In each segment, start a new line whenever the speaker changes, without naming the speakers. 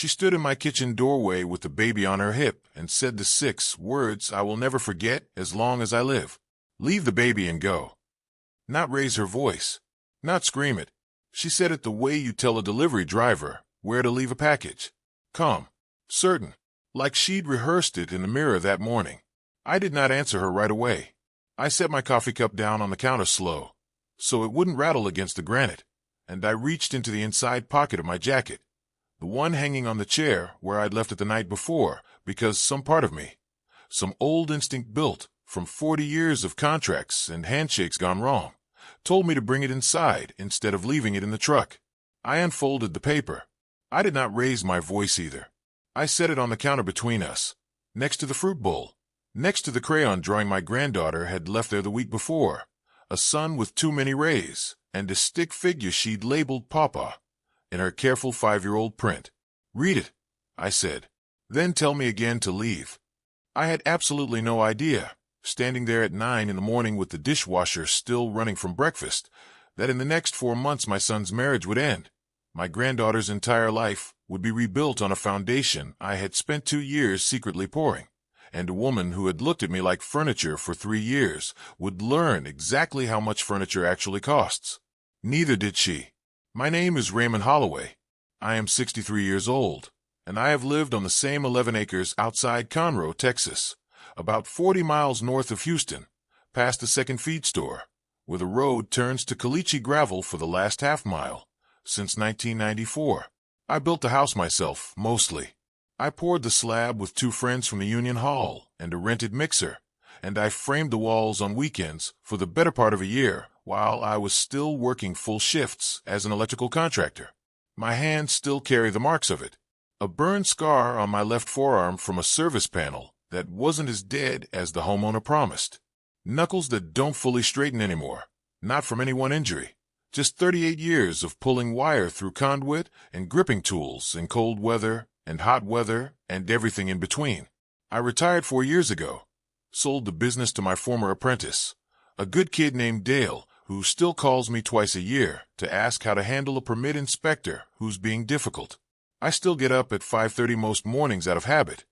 She stood in my kitchen doorway with the baby on her hip and said the 6 words I will never forget as long as I live. Leave the baby and go. Not raise her voice. Not scream it. She said it the way you tell a delivery driver where to leave a package. Calm. Certain. Like she'd rehearsed it in the mirror that morning. I did not answer her right away. I set my coffee cup down on the counter slow, so it wouldn't rattle against the granite, and I reached into the inside pocket of my jacket, the one hanging on the chair where I'd left it the night before, because some part of me, some old instinct built from 40 years of contracts and handshakes gone wrong, told me to bring it inside instead of leaving it in the truck. I unfolded the paper. I did not raise my voice either. I set it on the counter between us, next to the fruit bowl, next to the crayon drawing my granddaughter had left there the week before, a sun with too many rays, and a stick figure she'd labeled Papa in her careful 5-year-old print. Read it, I said. Then tell me again to leave. I had absolutely no idea, standing there at 9 in the morning with the dishwasher still running from breakfast, that in the next 4 months my son's marriage would end. My granddaughter's entire life would be rebuilt on a foundation I had spent 2 years secretly pouring, and a woman who had looked at me like furniture for 3 years would learn exactly how much furniture actually costs. Neither did she. My name is Raymond Holloway. I am 63 years old, and I have lived on the same 11 acres outside Conroe, Texas, about 40 miles north of Houston, past the second feed store, where the road turns to caliche gravel for the last half-mile, since 1994. I built the house myself, mostly. I poured the slab with 2 friends from the Union Hall and a rented mixer, and I framed the walls on weekends for the better part of a year while I was still working full shifts as an electrical contractor. My hands still carry the marks of it. A burn scar on my left forearm from a service panel that wasn't as dead as the homeowner promised. Knuckles that don't fully straighten anymore, not from any one injury. Just 38 years of pulling wire through conduit and gripping tools in cold weather and hot weather and everything in between. I retired 4 years ago, sold the business to my former apprentice, a good kid named Dale, who still calls me twice a year to ask how to handle a permit inspector who's being difficult. I still get up at 5:30 most mornings out of habit,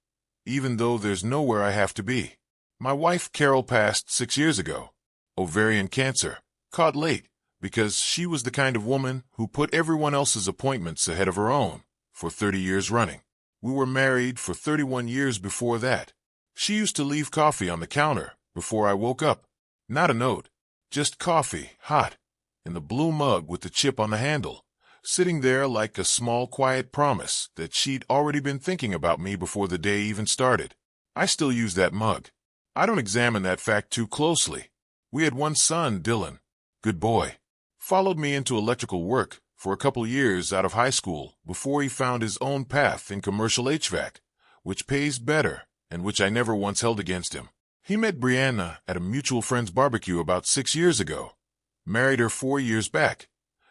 even though there's nowhere I have to be. My wife Carol passed 6 years ago. Ovarian cancer, caught late, because she was the kind of woman who put everyone else's appointments ahead of her own for 30 years running. We were married for 31 years before that. She used to leave coffee on the counter before I woke up. Not a note, just coffee, hot, in the blue mug with the chip on the handle, sitting there like a small quiet promise that she'd already been thinking about me before the day even started. I still use that mug. I don't examine that fact too closely. We had one son, Dylan. Good boy. Followed me into electrical work for a couple years out of high school before he found his own path in commercial HVAC, which pays better and which I never once held against him. He met Brianna at a mutual friend's barbecue about 6 years ago, married her 4 years back,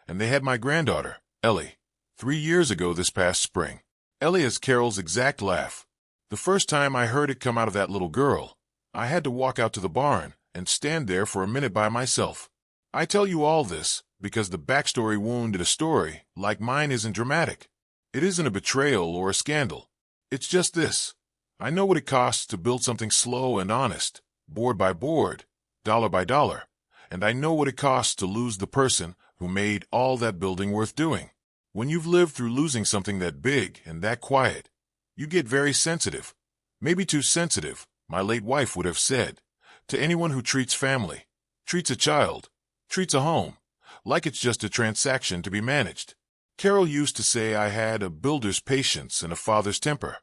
and they had my granddaughter, Ellie, 3 years ago this past spring. Ellie has Carol's exact laugh. The first time I heard it come out of that little girl, I had to walk out to the barn and stand there for a minute by myself. I tell you all this because the backstory wound in a story like mine isn't dramatic. It isn't a betrayal or a scandal. It's just this. I know what it costs to build something slow and honest, board by board, dollar by dollar, and I know what it costs to lose the person who made all that building worth doing. When you've lived through losing something that big and that quiet, you get very sensitive. Maybe too sensitive, my late wife would have said, to anyone who treats family, treats a child, treats a home, like it's just a transaction to be managed. Carol used to say I had a builder's patience and a father's temper,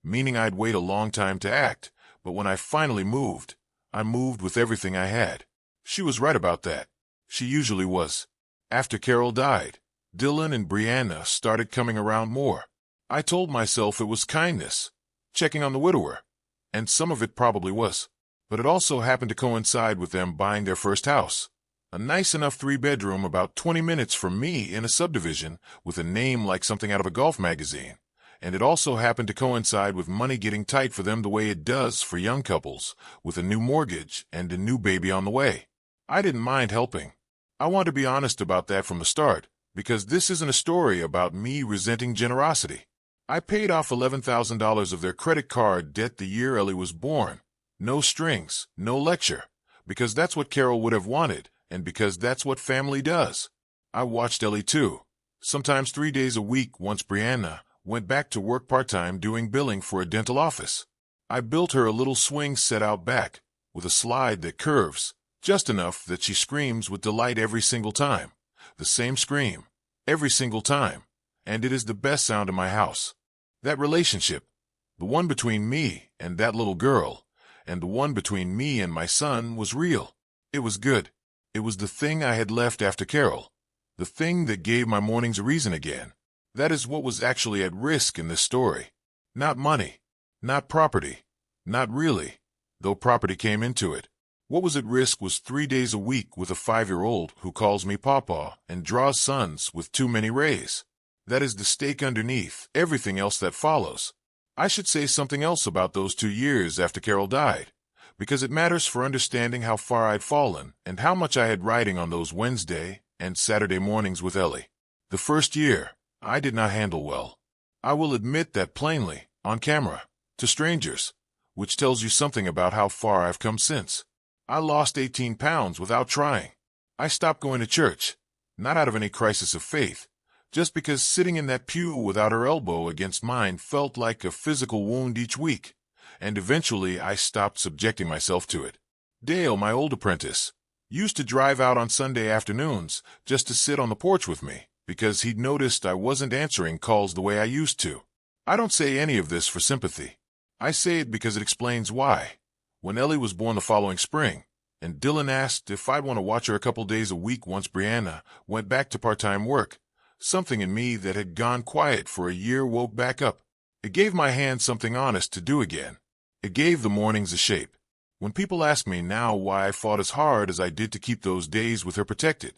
meaning I'd wait a long time to act, but when I finally moved, I moved with everything I had. She was right about that. She usually was. After Carol died, Dylan and Brianna started coming around more. I told myself it was kindness, checking on the widower, and some of it probably was, but it also happened to coincide with them buying their first house, a nice enough 3-bedroom about 20 minutes from me in a subdivision with a name like something out of a golf magazine. And it also happened to coincide with money getting tight for them the way it does for young couples, with a new mortgage and a new baby on the way. I didn't mind helping. I want to be honest about that from the start, because this isn't a story about me resenting generosity. I paid off $11,000 of their credit card debt the year Ellie was born. No strings, no lecture, because that's what Carol would have wanted, and because that's what family does. I watched Ellie too, sometimes 3 days a week once Brianna went back to work part-time doing billing for a dental office. I built her a little swing set out back, with a slide that curves, just enough that she screams with delight every single time. The same scream, every single time, and it is the best sound in my house. That relationship, the one between me and that little girl, and the one between me and my son was real. It was good. It was the thing I had left after Carol, the thing that gave my mornings a reason again. That is what was actually at risk in this story. Not money, not property, not really, though property came into it. What was at risk was 3 days a week with a 5-year-old who calls me Papa and draws sons with too many rays. That is the stake underneath everything else that follows. I should say something else about those 2 years after Carol died, because it matters for understanding how far I'd fallen and how much I had riding on those Wednesday and Saturday mornings with Ellie. The first year, I did not handle well. I will admit that plainly, on camera, to strangers, which tells you something about how far I've come since. I lost 18 pounds without trying. I stopped going to church, not out of any crisis of faith, just because sitting in that pew without her elbow against mine felt like a physical wound each week, and eventually I stopped subjecting myself to it. Dale, my old apprentice, used to drive out on Sunday afternoons just to sit on the porch with me, because he'd noticed I wasn't answering calls the way I used to. I don't say any of this for sympathy. I say it because it explains why. When Ellie was born the following spring, and Dylan asked if I'd want to watch her a couple days a week once Brianna went back to part-time work, something in me that had gone quiet for a year woke back up. It gave my hand something honest to do again. It gave the mornings a shape. When people ask me now why I fought as hard as I did to keep those days with her protected,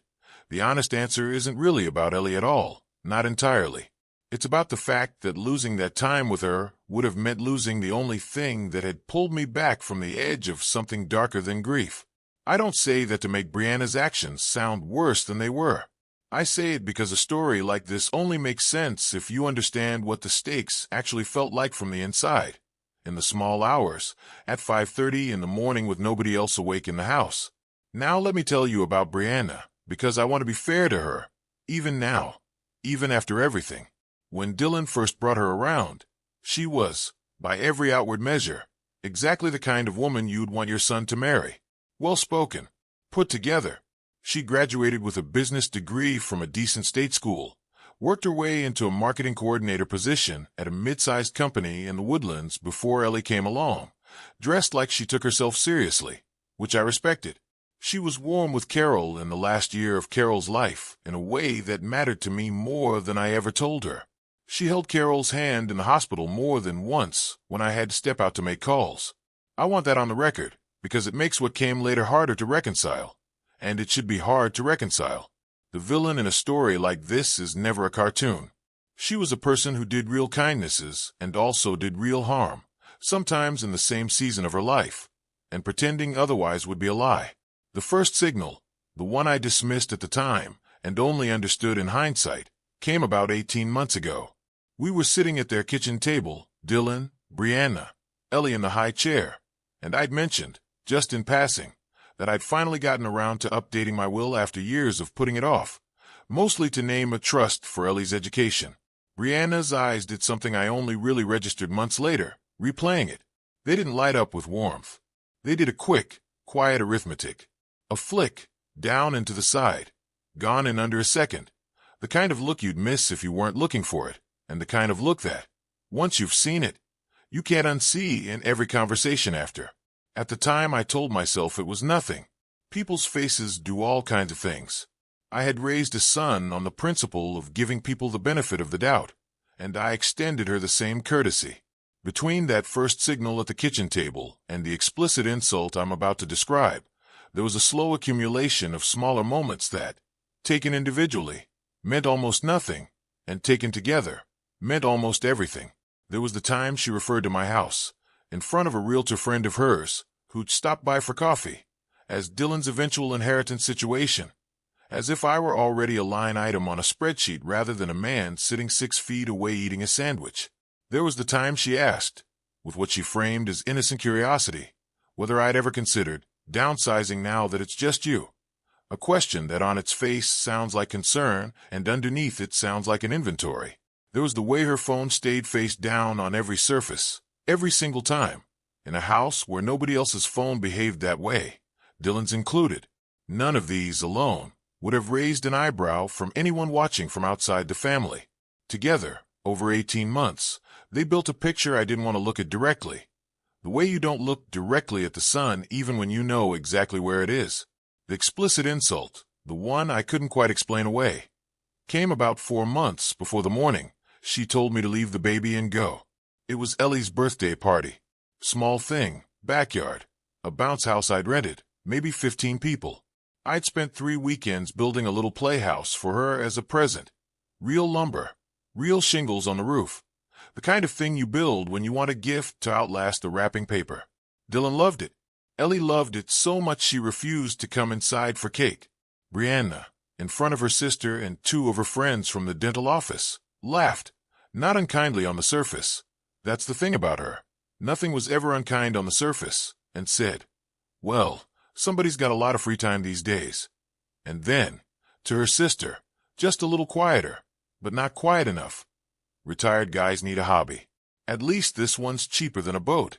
the honest answer isn't really about Ellie at all, not entirely. It's about the fact that losing that time with her would have meant losing the only thing that had pulled me back from the edge of something darker than grief. I don't say that to make Brianna's actions sound worse than they were. I say it because a story like this only makes sense if you understand what the stakes actually felt like from the inside. In the small hours, at 5:30 in the morning with nobody else awake in the house. Now let me tell you about Brianna, because I want to be fair to her, even now, even after everything. When Dylan first brought her around, she was, by every outward measure, exactly the kind of woman you'd want your son to marry. Well-spoken, put together. She graduated with a business degree from a decent state school, worked her way into a marketing coordinator position at a mid-sized company in the Woodlands before Ellie came along, dressed like she took herself seriously, which I respected. She was warm with Carol in the last year of Carol's life in a way that mattered to me more than I ever told her. She held Carol's hand in the hospital more than once when I had to step out to make calls. I want that on the record, because it makes what came later harder to reconcile. And it should be hard to reconcile. The villain in a story like this is never a cartoon. She was a person who did real kindnesses and also did real harm, sometimes in the same season of her life, and pretending otherwise would be a lie. The first signal, the one I dismissed at the time and only understood in hindsight, came about 18 months ago. We were sitting at their kitchen table, Dylan, Brianna, Ellie in the high chair, and I'd mentioned, just in passing, that I'd finally gotten around to updating my will after years of putting it off, mostly to name a trust for Ellie's education. Brianna's eyes did something I only really registered months later, replaying it. They didn't light up with warmth. They did a quick, quiet arithmetic. A flick, down and to the side, gone in under a second. The kind of look you'd miss if you weren't looking for it, and the kind of look that, once you've seen it, you can't unsee in every conversation after. At the time, I told myself it was nothing. People's faces do all kinds of things. I had raised a son on the principle of giving people the benefit of the doubt, and I extended her the same courtesy. Between that first signal at the kitchen table and the explicit insult I'm about to describe, there was a slow accumulation of smaller moments that, taken individually, meant almost nothing, and taken together, meant almost everything. There was the time she referred to my house, in front of a realtor friend of hers, who'd stopped by for coffee, as Dylan's eventual inheritance situation, as if I were already a line item on a spreadsheet rather than a man sitting 6 feet away eating a sandwich. There was the time she asked, with what she framed as innocent curiosity, whether I'd ever considered downsizing now that it's just you. A question that on its face sounds like concern and underneath it sounds like an inventory. There was the way her phone stayed face down on every surface, every single time. In a house where nobody else's phone behaved that way, Dylan's included. None of these alone would have raised an eyebrow from anyone watching from outside the family. Together, over 18 months, they built a picture I didn't want to look at directly. The way you don't look directly at the sun even when you know exactly where it is. The explicit insult, the one I couldn't quite explain away, came about 4 months before the morning she told me to leave the baby and go. It was Ellie's birthday party. Small thing, backyard, a bounce house I'd rented, maybe 15 people. I'd spent 3 weekends building a little playhouse for her as a present. Real lumber, real shingles on the roof. The kind of thing you build when you want a gift to outlast the wrapping paper. Dylan loved it. Ellie loved it so much she refused to come inside for cake. Brianna, in front of her sister and 2 of her friends from the dental office, laughed, not unkindly on the surface. That's the thing about her. Nothing was ever unkind on the surface, and said, "Well, somebody's got a lot of free time these days." And then, to her sister, just a little quieter, but not quiet enough. "Retired guys need a hobby. At least this one's cheaper than a boat."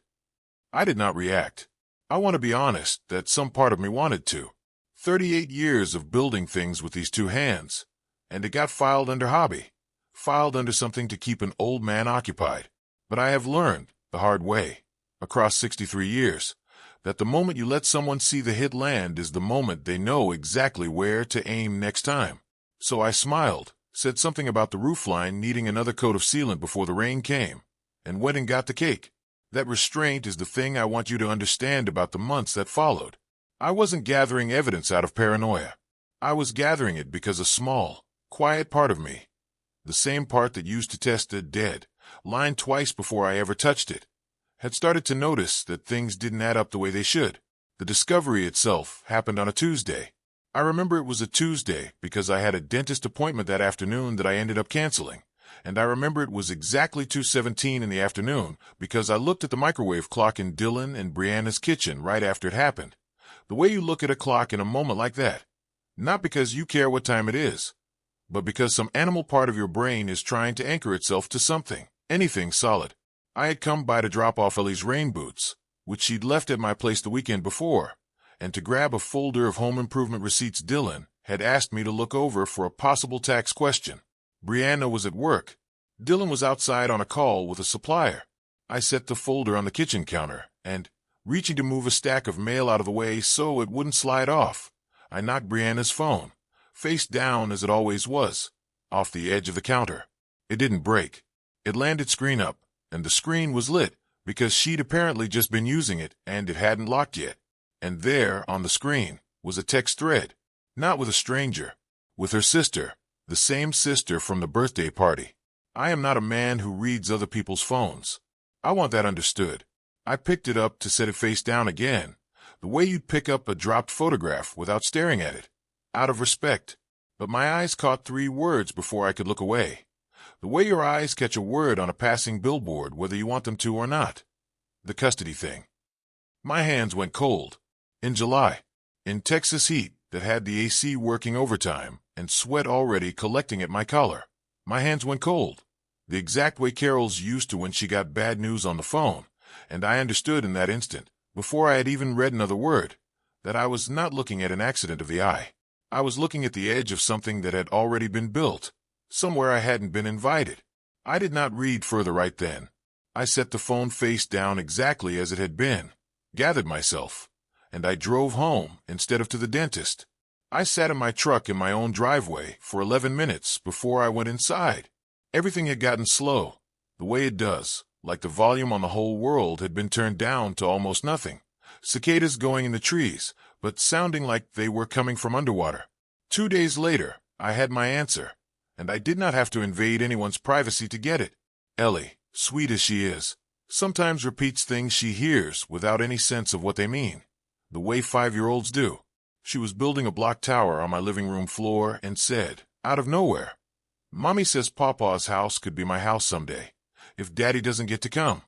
I did not react. I want to be honest that some part of me wanted to. 38 years of building things with these 2 hands, and it got filed under hobby, filed under something to keep an old man occupied. But I have learned, the hard way, across 63 years, that the moment you let someone see the hit land is the moment they know exactly where to aim next time. So I smiled, said something about the roofline needing another coat of sealant before the rain came, and went and got the cake. That restraint is the thing I want you to understand about the months that followed. I wasn't gathering evidence out of paranoia. I was gathering it because a small, quiet part of me, the same part that used to test a dead line twice before I ever touched it, had started to notice that things didn't add up the way they should. The discovery itself happened on a Tuesday. I remember it was a Tuesday because I had a dentist appointment that afternoon that I ended up canceling. And I remember it was exactly 2:17 in the afternoon because I looked at the microwave clock in Dylan and Brianna's kitchen right after it happened. The way you look at a clock in a moment like that. Not because you care what time it is, but because some animal part of your brain is trying to anchor itself to something, anything solid. I had come by to drop off Ellie's rain boots, which she'd left at my place the weekend before, and to grab a folder of home improvement receipts Dylan had asked me to look over for a possible tax question. Brianna was at work. Dylan was outside on a call with a supplier. I set the folder on the kitchen counter, and, reaching to move a stack of mail out of the way so it wouldn't slide off, I knocked Brianna's phone, face down as it always was, off the edge of the counter. It didn't break. It landed screen up, and the screen was lit because she'd apparently just been using it and it hadn't locked yet. And there, on the screen, was a text thread, not with a stranger, with her sister, the same sister from the birthday party. I am not a man who reads other people's phones. I want that understood. I picked it up to set it face down again, the way you'd pick up a dropped photograph without staring at it, out of respect. But my eyes caught 3 words before I could look away. The way your eyes catch a word on a passing billboard whether you want them to or not. The custody thing. My hands went cold. In July, in Texas heat that had the AC working overtime and sweat already collecting at my collar, my hands went cold, the exact way Carol's used to when she got bad news on the phone, and I understood in that instant, before I had even read another word, that I was not looking at an accident of the eye. I was looking at the edge of something that had already been built, somewhere I hadn't been invited. I did not read further right then. I set the phone face down exactly as it had been, gathered myself, and I drove home instead of to the dentist. I sat in my truck in my own driveway for 11 minutes before I went inside. Everything had gotten slow, the way it does, like the volume on the whole world had been turned down to almost nothing. Cicadas going in the trees, but sounding like they were coming from underwater. 2 days later, I had my answer, and I did not have to invade anyone's privacy to get it. Ellie, sweet as she is, sometimes repeats things she hears without any sense of what they mean, the way 5-year-olds do. She was building a block tower on my living room floor and said, out of nowhere, "Mommy says Papa's house could be my house someday. if Daddy doesn't get to come?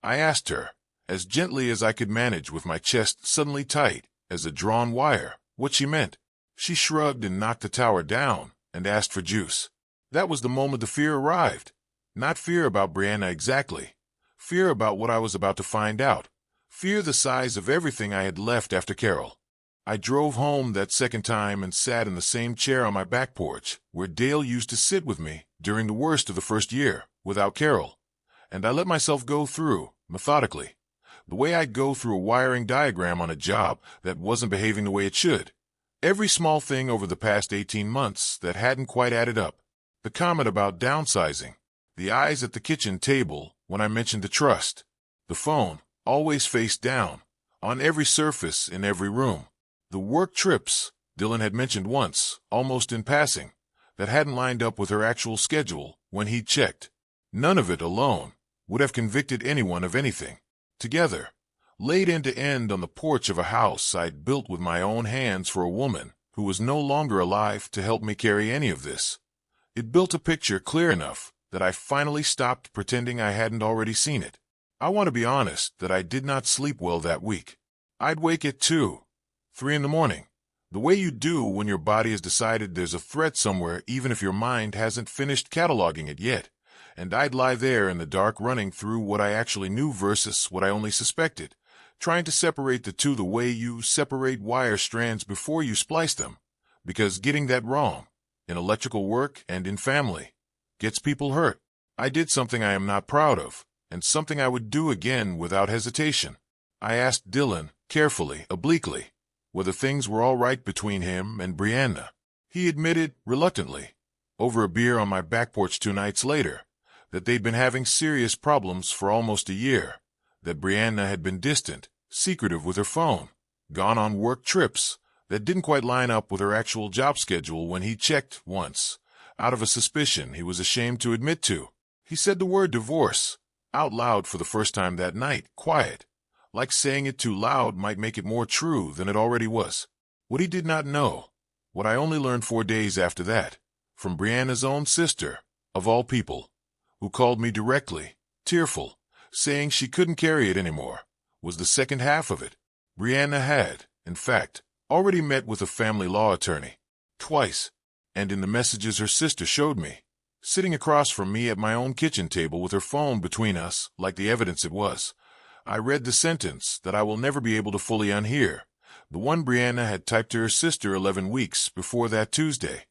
I asked her, as gently as I could manage with my chest suddenly tight as a drawn wire, what she meant. She shrugged and knocked the tower down and asked for juice. That was the moment the fear arrived. Not fear about Brianna exactly. Fear about what I was about to find out. Fear the size of everything I had left after Carol. I drove home that second time and sat in the same chair on my back porch where Dale used to sit with me during the worst of the first year, without Carol. And I let myself go through, methodically, the way I'd go through a wiring diagram on a job that wasn't behaving the way it should. Every small thing over the past 18 months that hadn't quite added up. The comment about downsizing. The eyes at the kitchen table when I mentioned the trust. The phone, always face down, on every surface in every room. The work trips Dylan had mentioned once, almost in passing, that hadn't lined up with her actual schedule when he'd checked. None of it alone would have convicted anyone of anything. Together, laid end to end on the porch of a house I'd built with my own hands for a woman who was no longer alive to help me carry any of this. It built a picture clear enough that I finally stopped pretending I hadn't already seen it. I want to be honest that I did not sleep well that week. I'd wake at 2, 3 in the morning, the way you do when your body has decided there's a threat somewhere even if your mind hasn't finished cataloging it yet, and I'd lie there in the dark running through what I actually knew versus what I only suspected, trying to separate the two the way you separate wire strands before you splice them, because getting that wrong, in electrical work and in family, gets people hurt. I did something I am not proud of, and something I would do again without hesitation. I asked Dylan, carefully, obliquely, whether things were all right between him and Brianna. He admitted, reluctantly, over a beer on my back porch 2 nights later, that they'd been having serious problems for almost a year, that Brianna had been distant, secretive with her phone, gone on work trips that didn't quite line up with her actual job schedule when he checked once, out of a suspicion he was ashamed to admit to. He said the word divorce, out loud for the first time that night, quiet, like saying it too loud might make it more true than it already was. What he did not know, what I only learned 4 days after that, from Brianna's own sister, of all people, who called me directly, tearful, saying she couldn't carry it anymore, was the second half of it. Brianna had, in fact, already met with a family law attorney, twice, and in the messages her sister showed me, sitting across from me at my own kitchen table with her phone between us like the evidence it was, I read the sentence that I will never be able to fully unhear, the one Brianna had typed to her sister 11 weeks before that Tuesday.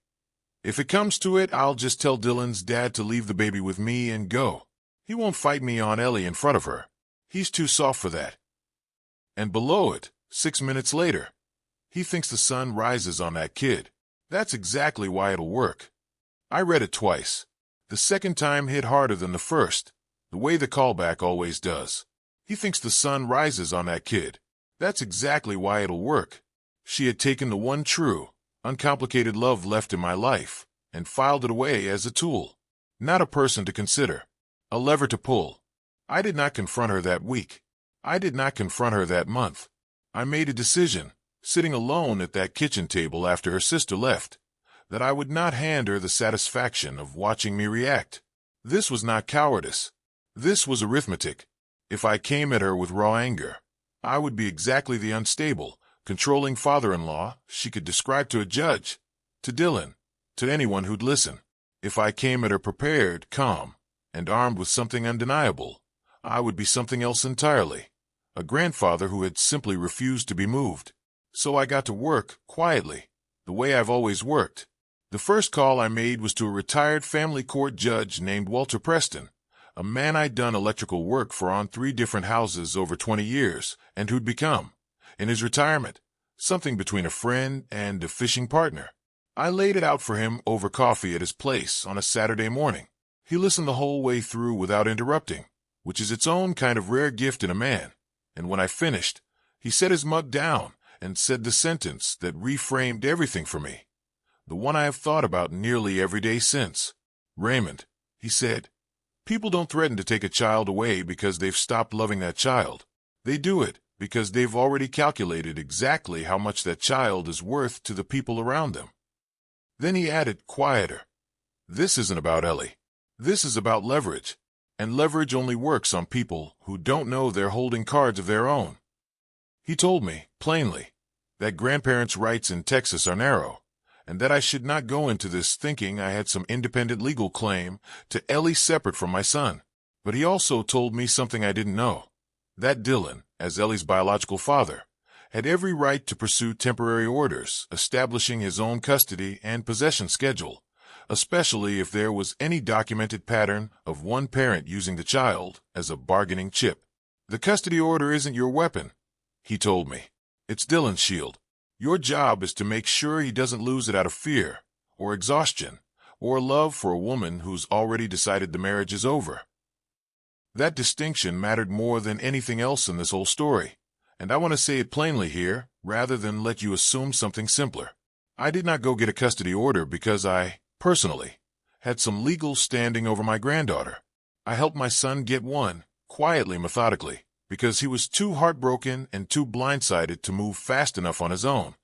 If it comes to it, I'll just tell Dylan's dad to leave the baby with me and go. He won't fight me on Ellie in front of her. He's too soft for that. And below it, 6 minutes later, he thinks the sun rises on that kid. That's exactly why it'll work. I read it twice. The second time hit harder than the first, the way the callback always does. He thinks the sun rises on that kid. That's exactly why it'll work. She had taken the one true, uncomplicated love left in my life and filed it away as a tool, not a person to consider, a lever to pull. I did not confront her that week. I did not confront her that month. I made a decision, sitting alone at that kitchen table after her sister left, that I would not hand her the satisfaction of watching me react. This was not cowardice. This was arithmetic. If I came at her with raw anger, I would be exactly the unstable, controlling father-in-law she could describe to a judge, to Dylan, to anyone who'd listen. If I came at her prepared, calm, and armed with something undeniable, I would be something else entirely, a grandfather who had simply refused to be moved. So I got to work, quietly, the way I've always worked. The first call I made was to a retired family court judge named Walter Preston, a man I'd done electrical work for on 3 different houses over 20 years, and who'd become, in his retirement, something between a friend and a fishing partner. I laid it out for him over coffee at his place on a Saturday morning. He listened the whole way through without interrupting, which is its own kind of rare gift in a man, and when I finished, he set his mug down and said the sentence that reframed everything for me, the one I have thought about nearly every day since. Raymond, he said, people don't threaten to take a child away because they've stopped loving that child. They do it because they've already calculated exactly how much that child is worth to the people around them. Then he added, quieter, this isn't about Ellie. This is about leverage. and leverage only works on people who don't know they're holding cards of their own. He told me, plainly, that grandparents' rights in Texas are narrow, and that I should not go into this thinking I had some independent legal claim to Ellie separate from my son. But he also told me something I didn't know, that Dylan, as Ellie's biological father, had every right to pursue temporary orders establishing his own custody and possession schedule, especially if there was any documented pattern of one parent using the child as a bargaining chip. The custody order isn't your weapon, he told me. It's Dylan's shield. Your job is to make sure he doesn't lose it out of fear, or exhaustion, or love for a woman who's already decided the marriage is over. That distinction mattered more than anything else in this whole story, and I want to say it plainly here, rather than let you assume something simpler. I did not go get a custody order because I, personally, had some legal standing over my granddaughter. I helped my son get one, quietly, methodically, because he was too heartbroken and too blindsided to move fast enough on his own,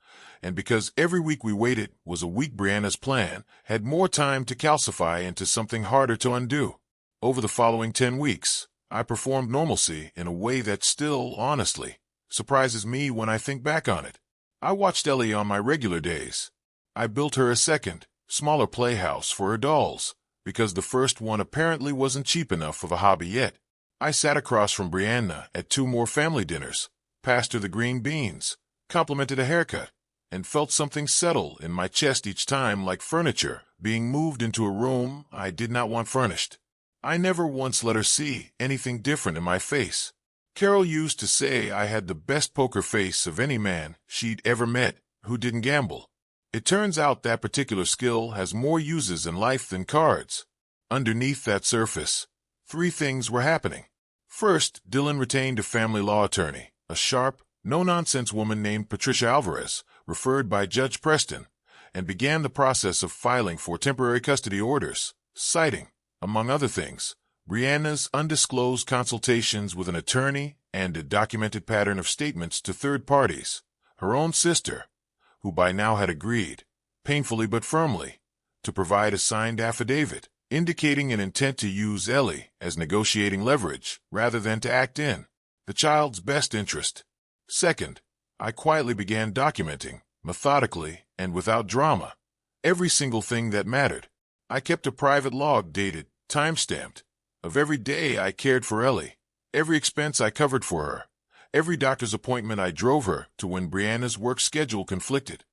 and because every week we waited was a week Brianna's plan had more time to calcify into something harder to undo. Over the following 10 weeks, I performed normalcy in a way that still, honestly, surprises me when I think back on it. I watched Ellie on my regular days. I built her a second, smaller playhouse for her dolls, because the first one apparently wasn't cheap enough of a hobby yet. I sat across from Brianna at 2 more family dinners, passed her the green beans, complimented a haircut, and felt something settle in my chest each time, like furniture being moved into a room I did not want furnished. I never once let her see anything different in my face. Carol used to say I had the best poker face of any man she'd ever met who didn't gamble. It turns out that particular skill has more uses in life than cards. Underneath that surface, 3 things were happening. First, Dylan retained a family law attorney, a sharp, no-nonsense woman named Patricia Alvarez, referred by Judge Preston, and began the process of filing for temporary custody orders, citing, among other things, Brianna's undisclosed consultations with an attorney and a documented pattern of statements to third parties, her own sister, who by now had agreed, painfully but firmly, to provide a signed affidavit, indicating an intent to use Ellie as negotiating leverage rather than to act in the child's best interest. Second, I quietly began documenting, methodically and without drama, every single thing that mattered. I kept a private log dated, time-stamped, of every day I cared for Ellie, every expense I covered for her, every doctor's appointment I drove her to when Brianna's work schedule conflicted.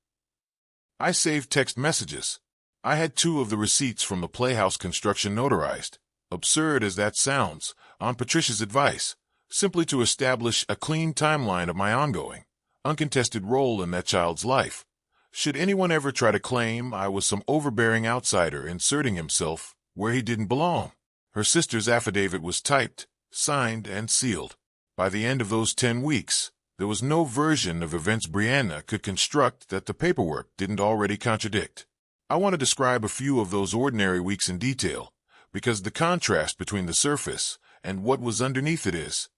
I saved text messages. I had 2 of the receipts from the playhouse construction notarized, absurd as that sounds, on Patricia's advice, simply to establish a clean timeline of my ongoing, uncontested role in that child's life. Should anyone ever try to claim I was some overbearing outsider inserting himself where he didn't belong? Her sister's affidavit was typed, signed, and sealed. By the end of those 10 weeks, there was no version of events Brianna could construct that the paperwork didn't already contradict. I want to describe a few of those ordinary weeks in detail, because the contrast between the surface and what was underneath it is,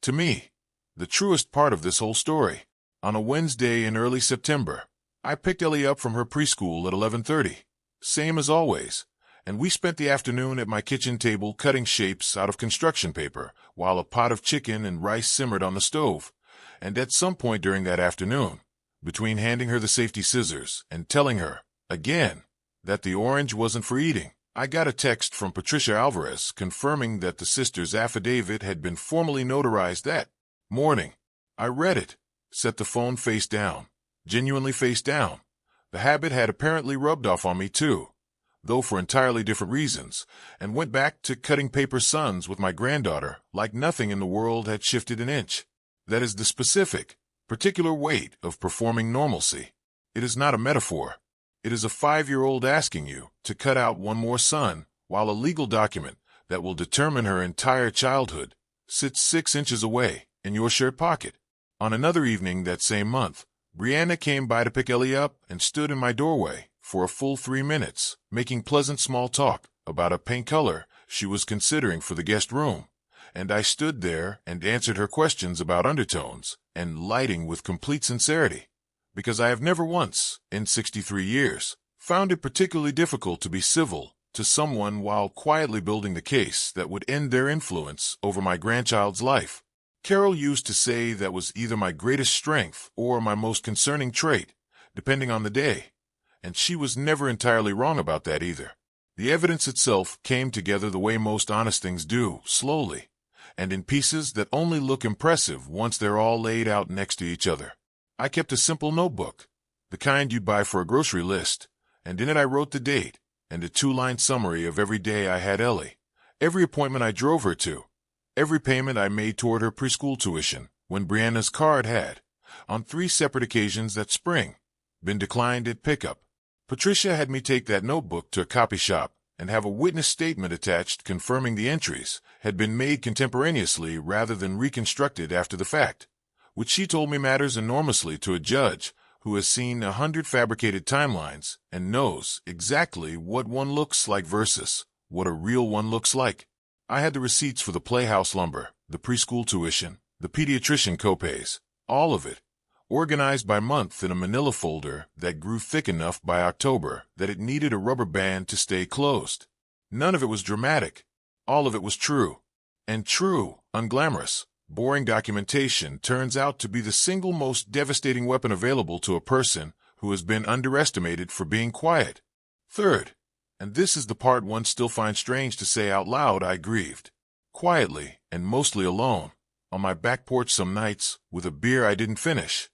to me, the truest part of this whole story. On a Wednesday in early September, I picked Ellie up from her preschool at 11:30, same as always, and we spent the afternoon at my kitchen table cutting shapes out of construction paper while a pot of chicken and rice simmered on the stove. And at some point during that afternoon, between handing her the safety scissors and telling her, again, that the orange wasn't for eating, I got a text from Patricia Alvarez confirming that the sister's affidavit had been formally notarized that morning. I read it, set the phone face down, genuinely face down. The habit had apparently rubbed off on me too, though for entirely different reasons, and went back to cutting paper suns with my granddaughter like nothing in the world had shifted an inch. That is the specific, particular weight of performing normalcy. It is not a metaphor. It is a 5-year-old asking you to cut out one more sun while a legal document that will determine her entire childhood sits 6 inches away in your shirt pocket. On another evening that same month, Brianna came by to pick Ellie up and stood in my doorway for a full 3 minutes, making pleasant small talk about a paint color she was considering for the guest room. And I stood there and answered her questions about undertones and lighting with complete sincerity, because I have never once, in 63 years, found it particularly difficult to be civil to someone while quietly building the case that would end their influence over my grandchild's life. Carol used to say that was either my greatest strength or my most concerning trait, depending on the day, and she was never entirely wrong about that either. The evidence itself came together the way most honest things do, slowly, and in pieces that only look impressive once they're all laid out next to each other. I kept a simple notebook, the kind you'd buy for a grocery list, and in it I wrote the date and a 2-line summary of every day I had Ellie, every appointment I drove her to, every payment I made toward her preschool tuition when Brianna's card had, on 3 separate occasions that spring, been declined at pickup. Patricia had me take that notebook to a copy shop and have a witness statement attached confirming the entries had been made contemporaneously rather than reconstructed after the fact, which she told me matters enormously to a judge who has seen 100 fabricated timelines and knows exactly what one looks like versus what a real one looks like. I had the receipts for the playhouse lumber, the preschool tuition, the pediatrician copays, all of it, organized by month in a manila folder that grew thick enough by October that it needed a rubber band to stay closed. None of it was dramatic. All of it was true. And true, unglamorous, boring documentation turns out to be the single most devastating weapon available to a person who has been underestimated for being quiet. Third, and this is the part one still finds strange to say out loud, I grieved. Quietly, and mostly alone, on my back porch some nights, with a beer I didn't finish.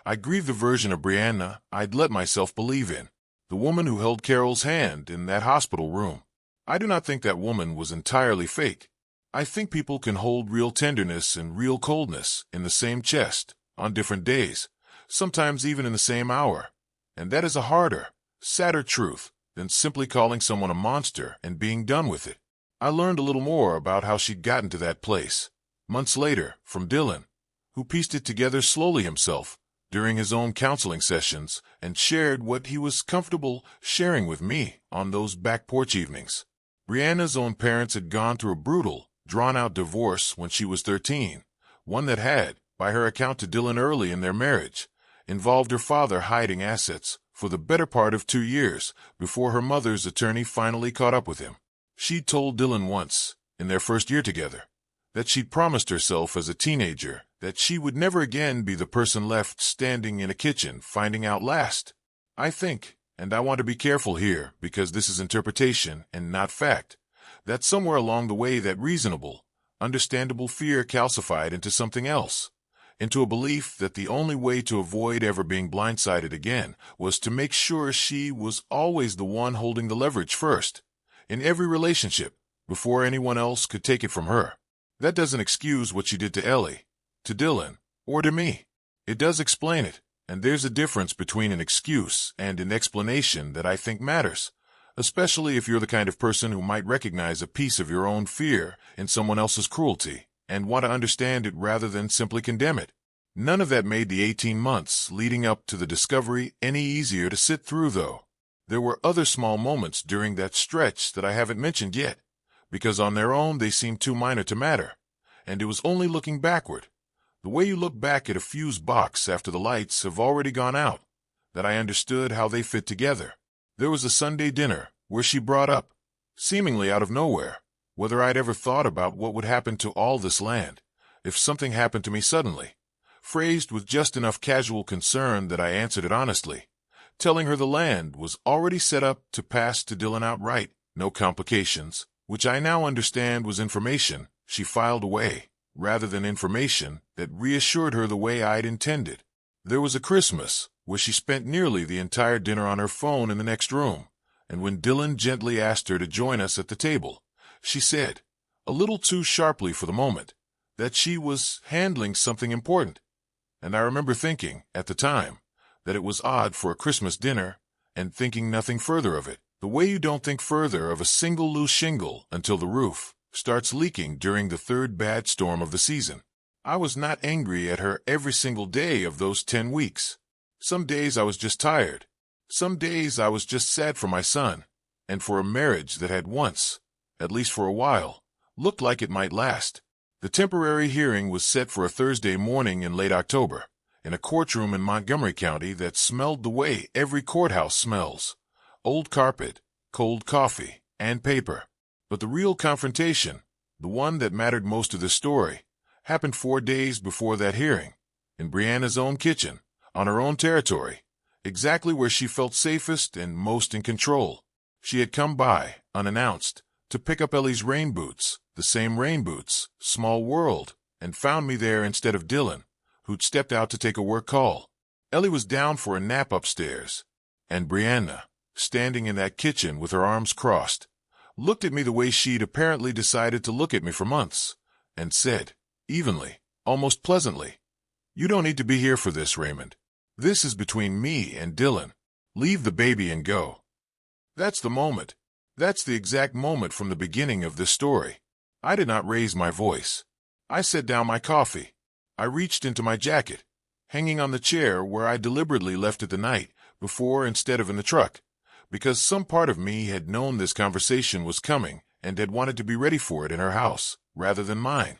I grieved the version of Brianna I'd let myself believe in, the woman who held Carol's hand in that hospital room. I do not think that woman was entirely fake. I think people can hold real tenderness and real coldness in the same chest, on different days, sometimes even in the same hour, and that is a harder, sadder truth than simply calling someone a monster and being done with it. I learned a little more about how she'd gotten to that place, months later, from Dylan, who pieced it together slowly himself, during his own counseling sessions, and shared what he was comfortable sharing with me on those back porch evenings. Brianna's own parents had gone through a brutal, drawn-out divorce when she was 13, one that had, by her account to Dylan early in their marriage, involved her father hiding assets for the better part of 2 years before her mother's attorney finally caught up with him. She'd told Dylan once, in their first year together, that she'd promised herself as a teenager that she would never again be the person left standing in a kitchen finding out last. I think, and I want to be careful here because this is interpretation and not fact, that somewhere along the way that reasonable, understandable fear calcified into something else, into a belief that the only way to avoid ever being blindsided again was to make sure she was always the one holding the leverage first, in every relationship, before anyone else could take it from her. That doesn't excuse what she did to Ellie, to Dylan, or to me. It does explain it, and there's a difference between an excuse and an explanation that I think matters, especially if you're the kind of person who might recognize a piece of your own fear in someone else's cruelty and want to understand it rather than simply condemn it. None of that made the 18 months leading up to the discovery any easier to sit through, though. There were other small moments during that stretch that I haven't mentioned yet, because on their own they seemed too minor to matter, and it was only looking backward, the way you look back at a fuse box after the lights have already gone out, that I understood how they fit together. There was a Sunday dinner where she brought up, seemingly out of nowhere, whether I'd ever thought about what would happen to all this land if something happened to me suddenly, phrased with just enough casual concern that I answered it honestly, telling her the land was already set up to pass to Dylan outright, no complications, which I now understand was information she filed away, rather than information that reassured her the way I'd intended. There was a Christmas where she spent nearly the entire dinner on her phone in the next room, and when Dylan gently asked her to join us at the table, she said, a little too sharply for the moment, that she was handling something important. And I remember thinking, at the time, that it was odd for a Christmas dinner, and thinking nothing further of it, the way you don't think further of a single loose shingle until the roof starts leaking during the third bad storm of the season. I was not angry at her every single day of those 10 weeks. Some days I was just tired. Some days I was just sad for my son, and for a marriage that had once, at least for a while, looked like it might last. The temporary hearing was set for a Thursday morning in late October, in a courtroom in Montgomery County that smelled the way every courthouse smells: old carpet, cold coffee, and paper. But the real confrontation, the one that mattered most to the story, happened 4 days before that hearing, in Brianna's own kitchen, on her own territory, exactly where she felt safest and most in control. She had come by, unannounced, to pick up Ellie's rain boots, the same rain boots, small world, and found me there instead of Dylan, who'd stepped out to take a work call. Ellie was down for a nap upstairs, and Brianna, standing in that kitchen with her arms crossed, looked at me the way she'd apparently decided to look at me for months, and said, evenly, almost pleasantly, "You don't need to be here for this, Raymond. This is between me and Dylan. Leave the baby and go." That's the moment. That's the exact moment from the beginning of this story. I did not raise my voice. I set down my coffee. I reached into my jacket, hanging on the chair where I deliberately left it the night before instead of in the truck, because some part of me had known this conversation was coming and had wanted to be ready for it in her house, rather than mine.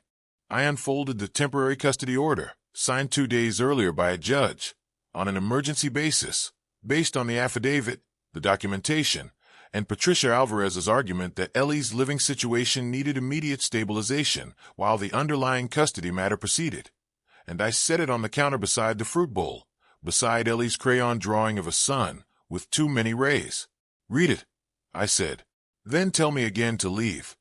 I unfolded the temporary custody order, signed 2 days earlier by a judge, on an emergency basis, based on the affidavit, the documentation, and Patricia Alvarez's argument that Ellie's living situation needed immediate stabilization while the underlying custody matter proceeded. And I set it on the counter beside the fruit bowl, beside Ellie's crayon drawing of a sun with too many rays. "Read it," I said. "Then tell me again to leave.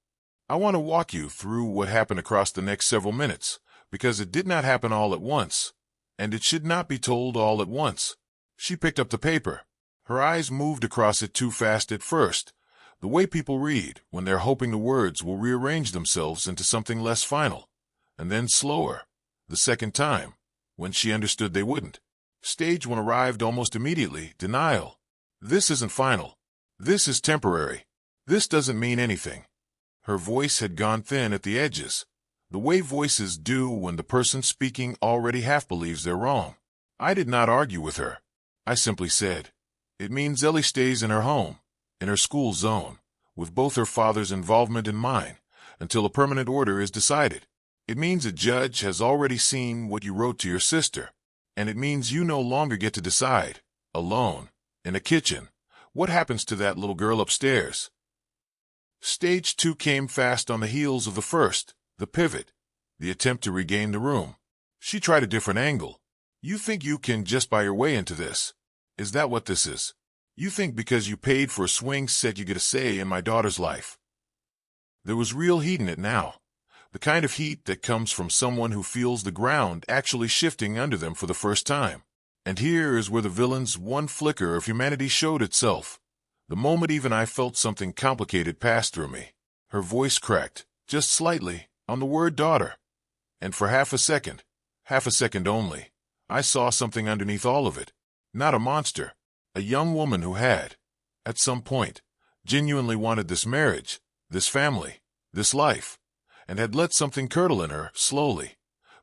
I want to walk you through what happened across the next several minutes, because it did not happen all at once, and it should not be told all at once." She picked up the paper. Her eyes moved across it too fast at first, the way people read when they're hoping the words will rearrange themselves into something less final, and then slower, the second time, when she understood they wouldn't. Stage 1 arrived almost immediately, denial. "This isn't final. This is temporary. This doesn't mean anything." Her voice had gone thin at the edges, the way voices do when the person speaking already half believes they're wrong. I did not argue with her. I simply said, "It means Ellie stays in her home, in her school zone, with both her father's involvement and mine, until a permanent order is decided. It means a judge has already seen what you wrote to your sister, and it means you no longer get to decide, alone, in a kitchen, what happens to that little girl upstairs." Stage 2 came fast on the heels of the first, the pivot, the attempt to regain the room. She tried a different angle. "You think you can just buy your way into this? Is that what this is? You think because you paid for a swing set you get a say in my daughter's life?" There was real heat in it now, the kind of heat that comes from someone who feels the ground actually shifting under them for the first time. And here is where the villain's one flicker of humanity showed itself. The moment even I felt something complicated pass through me. Her voice cracked, just slightly, on the word daughter. And for half a second only, I saw something underneath all of it. Not a monster, a young woman who had, at some point, genuinely wanted this marriage, this family, this life, and had let something curdle in her, slowly.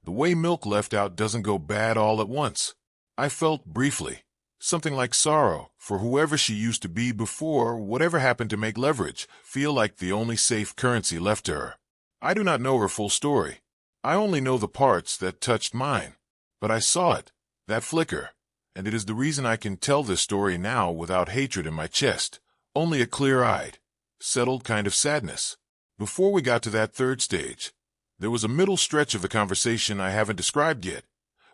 The way milk left out doesn't go bad all at once. I felt, briefly, something like sorrow for whoever she used to be before whatever happened to make leverage feel like the only safe currency left to her. I do not know her full story. I only know the parts that touched mine. But I saw it, that flicker, and it is the reason I can tell this story now without hatred in my chest, only a clear-eyed, settled kind of sadness. Before we got to that third stage, there was a middle stretch of the conversation I haven't described yet,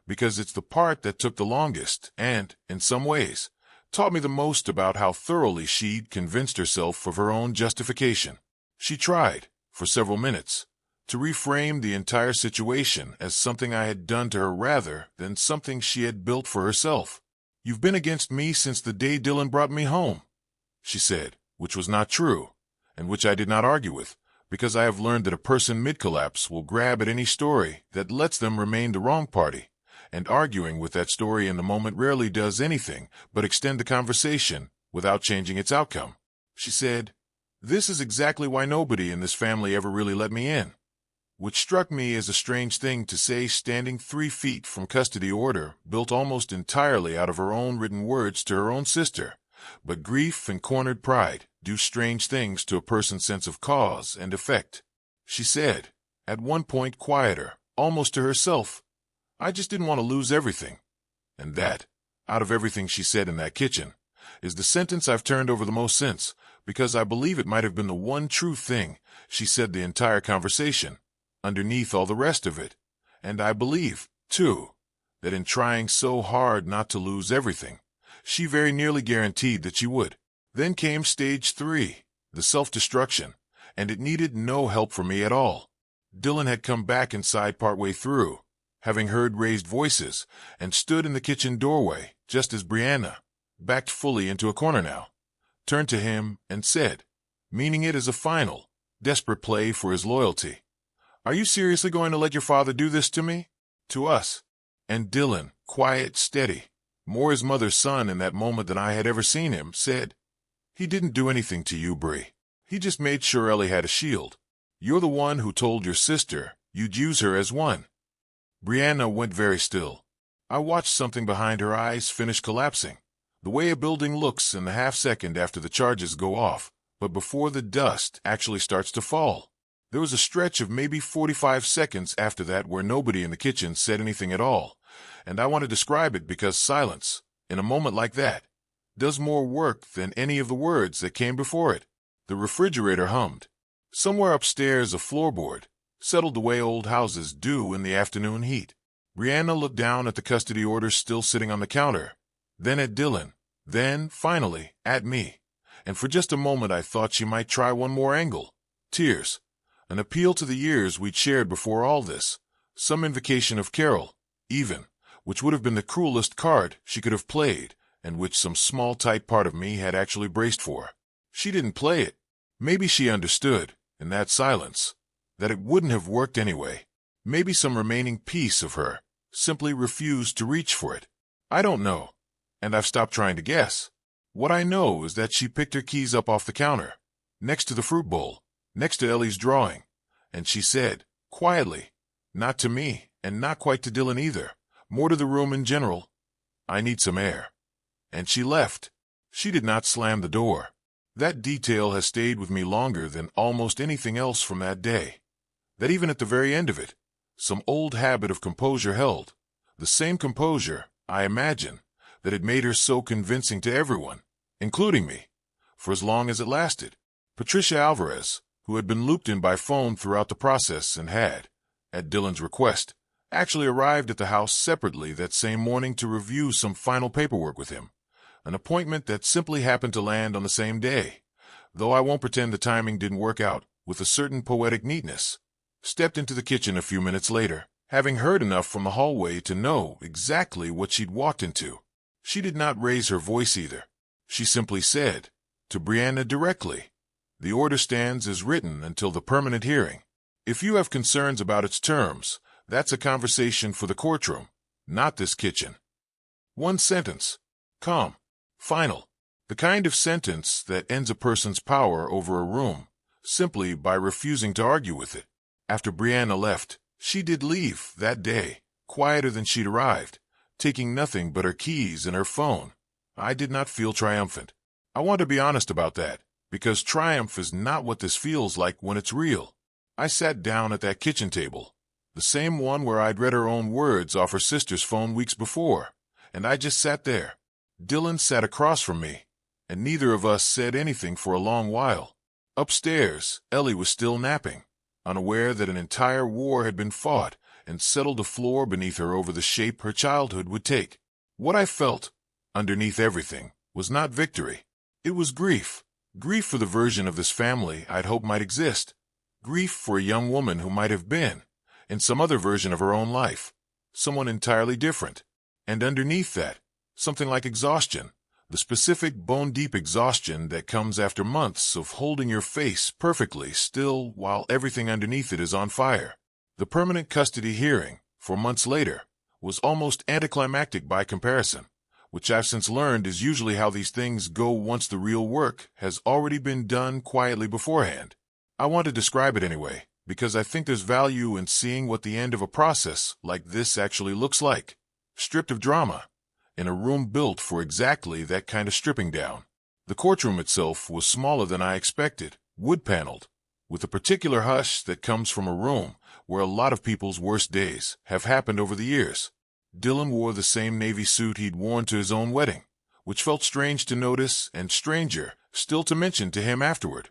because it's the part that took the longest and, in some ways, taught me the most about how thoroughly she'd convinced herself of her own justification. She tried, for several minutes, to reframe the entire situation as something I had done to her rather than something she had built for herself. "You've been against me since the day Dylan brought me home," she said, which was not true, and which I did not argue with, because I have learned that a person mid-collapse will grab at any story that lets them remain the wrong party, and arguing with that story in the moment rarely does anything but extend the conversation without changing its outcome. She said, "This is exactly why nobody in this family ever really let me in," which struck me as a strange thing to say standing 3 feet from custody order built almost entirely out of her own written words to her own sister. But grief and cornered pride do strange things to a person's sense of cause and effect. She said, at one point quieter, almost to herself, "I just didn't want to lose everything." And that, out of everything she said in that kitchen, is the sentence I've turned over the most since, because I believe it might have been the one true thing she said the entire conversation, underneath all the rest of it. And I believe, too, that in trying so hard not to lose everything, she very nearly guaranteed that she would. Then came stage 3, the self-destruction, and it needed no help from me at all. Dylan had come back inside partway through, having heard raised voices, and stood in the kitchen doorway, just as Brianna, backed fully into a corner now, turned to him and said, meaning it as a final, desperate play for his loyalty, "Are you seriously going to let your father do this to me? To us?" And Dylan, quiet, steady, more his mother's son in that moment than I had ever seen him, said, "He didn't do anything to you, Bri. He just made sure Ellie had a shield. You're the one who told your sister you'd use her as one." Brianna went very still. I watched something behind her eyes finish collapsing, the way a building looks in the half-second after the charges go off, but before the dust actually starts to fall. There was a stretch of maybe 45 seconds after that where nobody in the kitchen said anything at all, and I want to describe it because silence, in a moment like that, does more work than any of the words that came before it. The refrigerator hummed. Somewhere upstairs a floorboard settled the way old houses do in the afternoon heat. Brianna looked down at the custody orders still sitting on the counter, then at Dylan, then, finally, at me. And for just a moment I thought she might try one more angle. Tears. An appeal to the years we'd shared before all this. Some invocation of Carol, even, which would have been the cruelest card she could have played, and which some small tight part of me had actually braced for. She didn't play it. Maybe she understood, in that silence, that it wouldn't have worked anyway. Maybe some remaining piece of her simply refused to reach for it. I don't know, and I've stopped trying to guess. What I know is that she picked her keys up off the counter, next to the fruit bowl, next to Ellie's drawing, and she said, quietly, not to me, and not quite to Dylan either, more to the room in general, "I need some air." And she left. She did not slam the door. That detail has stayed with me longer than almost anything else from that day. That even at the very end of it, some old habit of composure held, the same composure, I imagine, that had made her so convincing to everyone, including me, for as long as it lasted. Patricia Alvarez, who had been looped in by phone throughout the process and had, at Dylan's request, actually arrived at the house separately that same morning to review some final paperwork with him, an appointment that simply happened to land on the same day, though I won't pretend the timing didn't work out with a certain poetic neatness, stepped into the kitchen a few minutes later, having heard enough from the hallway to know exactly what she'd walked into. She did not raise her voice either. She simply said, to Brianna directly, "The order stands as written until the permanent hearing. If you have concerns about its terms, that's a conversation for the courtroom, not this kitchen." One sentence. Calm. Final. The kind of sentence that ends a person's power over a room, simply by refusing to argue with it. After Brianna left, she did leave that day, quieter than she'd arrived, taking nothing but her keys and her phone. I did not feel triumphant. I want to be honest about that, because triumph is not what this feels like when it's real. I sat down at that kitchen table, the same one where I'd read her own words off her sister's phone weeks before, and I just sat there. Dylan sat across from me, and neither of us said anything for a long while. Upstairs, Ellie was still napping, unaware that an entire war had been fought and settled the floor beneath her over the shape her childhood would take. What I felt, underneath everything, was not victory. It was grief. Grief for the version of this family I'd hoped might exist. Grief for a young woman who might have been, in some other version of her own life, someone entirely different. And underneath that, something like exhaustion, the specific bone-deep exhaustion that comes after months of holding your face perfectly still while everything underneath it is on fire. The permanent custody hearing, 4 months later, was almost anticlimactic by comparison, which I've since learned is usually how these things go once the real work has already been done quietly beforehand. I want to describe it anyway, because I think there's value in seeing what the end of a process like this actually looks like. Stripped of drama, in a room built for exactly that kind of stripping down. The courtroom itself was smaller than I expected, wood-paneled, with a particular hush that comes from a room where a lot of people's worst days have happened over the years. Dylan wore the same navy suit he'd worn to his own wedding, which felt strange to notice and stranger still to mention to him afterward,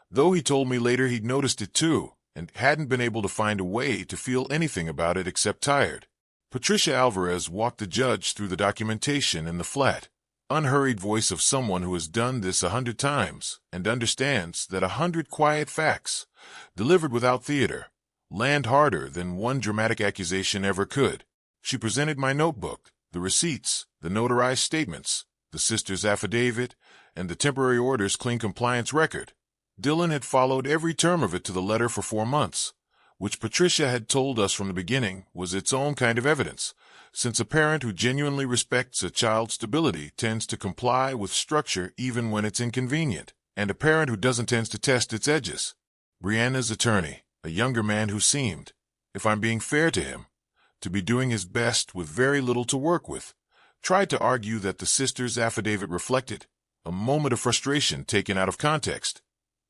though he told me later he'd noticed it too and hadn't been able to find a way to feel anything about it except tired. Patricia Alvarez walked the judge through the documentation in the flat, unhurried voice of someone who has done this 100 times and understands that 100 quiet facts, delivered without theater, land harder than one dramatic accusation ever could. She presented my notebook, the receipts, the notarized statements, the sister's affidavit, and the temporary order's clean compliance record. Dylan had followed every term of it to the letter for 4 months, which Patricia had told us from the beginning was its own kind of evidence, since a parent who genuinely respects a child's stability tends to comply with structure even when it's inconvenient, and a parent who doesn't tends to test its edges. Brianna's attorney, a younger man who seemed, if I'm being fair to him, to be doing his best with very little to work with, tried to argue that the sister's affidavit reflected a moment of frustration taken out of context,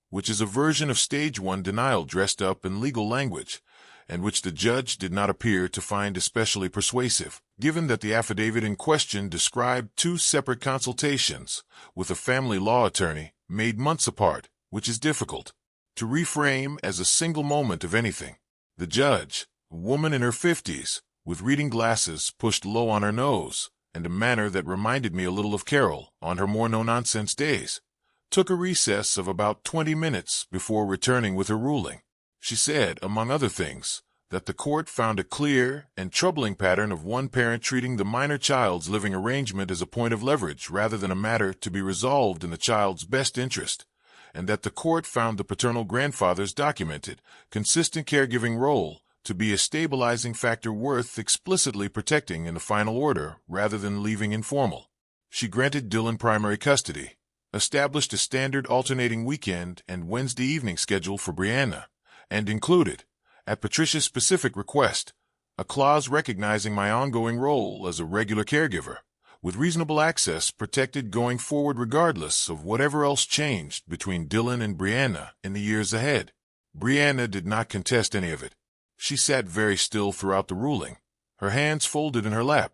which is a version of stage 1 denial dressed up in legal language, and which the judge did not appear to find especially persuasive, given that the affidavit in question described 2 separate consultations with a family law attorney made months apart, which is difficult to reframe as a single moment of anything. The judge, a woman in her 50s, with reading glasses pushed low on her nose, and a manner that reminded me a little of Carol on her more no-nonsense days, took a recess of about 20 minutes before returning with her ruling. She said, among other things, that the court found a clear and troubling pattern of one parent treating the minor child's living arrangement as a point of leverage rather than a matter to be resolved in the child's best interest, and that the court found the paternal grandfather's documented, consistent caregiving role to be a stabilizing factor worth explicitly protecting in the final order rather than leaving informal. She granted Dylan primary custody, established a standard alternating weekend and Wednesday evening schedule for Brianna, and included, at Patricia's specific request, a clause recognizing my ongoing role as a regular caregiver, with reasonable access protected going forward regardless of whatever else changed between Dylan and Brianna in the years ahead. Brianna did not contest any of it. She sat very still throughout the ruling, her hands folded in her lap,